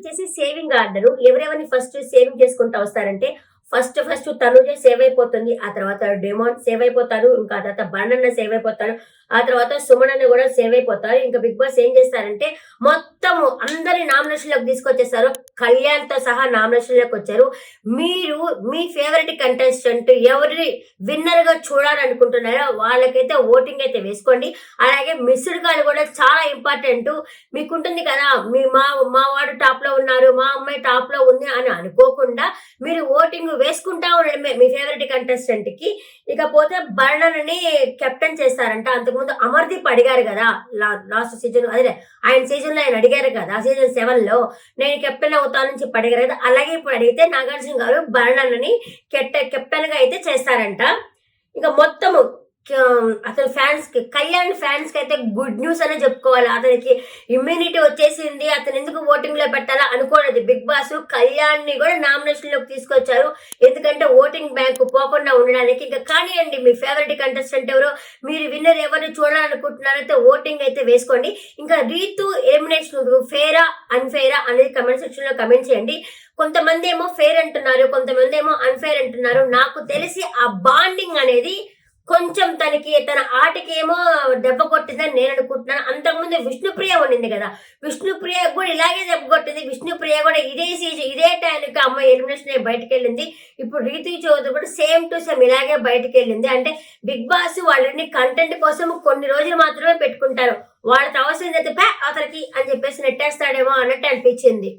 వచ్చేసి saving order. ఎవరెవరిని first saving చేసుకుంటా వస్తారంటే ఫస్ట్ తనుజ సేవ్ అయిపోతుంది. ఆ తర్వాత డెమోన్ సేవ్ అయిపోతారు. ఇంకా ఆ తర్వాత బన్నన్న సేవ్ అయిపోతారు. ఆ తర్వాత సుమనన్న కూడా సేవ్ అయిపోతారు. ఇంకా బిగ్ బాస్ ఏం చేస్తారంటే మొత్తం అందరి నామినేషన్లోకి తీసుకొచ్చేస్తారు. కళ్యాణ్ తో సహా నామినేషన్లోకి వచ్చారు. మీరు మీ ఫేవరెట్ కంటెస్టెంట్ ఎవరి విన్నర్ గా చూడాలనుకుంటున్నారో వాళ్ళకైతే ఓటింగ్ అయితే వేసుకోండి. అలాగే మిస్డ్ కాల్ కూడా చాలా ఇంపార్టెంట్. మీకుంటుంది కదా, మా వాడు టాప్ లో ఉన్నారు, మా అమ్మాయి టాప్ లో ఉంది అని అనుకోకుండా మీరు ఓటింగ్ వేసుకుంటా ఉండండి మీ ఫేవరెట్ కంటెస్టెంట్ కి. ఇకపోతే బర్ణన్ని కెప్టెన్ చేస్తారంట. అంతకుముందు అమర్దీప్ అడిగారు కదా లాస్ట్ సీజన్, అదే ఆయన సీజన్ లో ఆయన అడిగారు కదా సీజన్ 7 లో నేను కెప్టెన్ అవుతానని చెప్పి అడిగారు కదా, అలాగే ఇప్పుడు అడిగితే నాగార్జున గారు బర్ణన్ని కెప్టెన్ గా అయితే చేస్తారంట. ఇక మొత్తము అతని ఫ్యాన్స్ కి, కళ్యాణ్ ఫ్యాన్స్ కి అయితే గుడ్ న్యూస్ అనే చెప్పుకోవాలి. అతనికి ఇమ్యూనిటీ వచ్చేసింది, అతను ఎందుకు ఓటింగ్ లో పెట్టాలా అనుకోలేదు బిగ్ బాస్. కళ్యాణ్ ని కూడా నామినేషన్ లోకి తీసుకొచ్చారు, ఎందుకంటే ఓటింగ్ బ్యాంక్ పోకుండా ఉండడానికి. ఇంకా కానివ్వండి, మీ ఫేవరెట్ కంటెస్టెంట్ ఎవరు, మీరు విన్నర్ ఎవరిని చూడాలనుకుంటున్నారైతే ఓటింగ్ అయితే వేసుకోండి. ఇంకా రీతు ఎలిమినేషన్ ఫేరా అన్ఫేరా అనేది కమెంట్ సెక్షన్ లో కమెంట్ చేయండి. కొంతమంది ఏమో ఫేర్ అంటున్నారు, కొంతమంది ఏమో అన్ఫేర్ అంటున్నారు. నాకు తెలిసి ఆ బాండింగ్ అనేది కొంచెం తన ఆటకి ఏమో దెబ్బ కొట్టిందని నేను అనుకుంటున్నాను. అంతకుముందు విష్ణుప్రియ ఉండింది కదా, విష్ణుప్రియ కూడా ఇలాగే దెబ్బ కొట్టింది. విష్ణుప్రియ కూడా ఇదే టైంకి అమ్మాయి ఎలిమినేషన్ బయటకు వెళ్ళింది. ఇప్పుడు రీతు చౌదరి కూడా సేమ్ టు సేమ్ ఇలాగే బయటకు వెళ్ళింది. అంటే బిగ్ బాస్ వాళ్ళని కంటెంట్ కోసం కొన్ని రోజులు మాత్రమే పెట్టుకుంటారు. వాళ్ళకి అవసరం అయితే అతనికి అని చెప్పేసి నెట్టేస్తాడేమో అన్నట్టు అనిపించింది.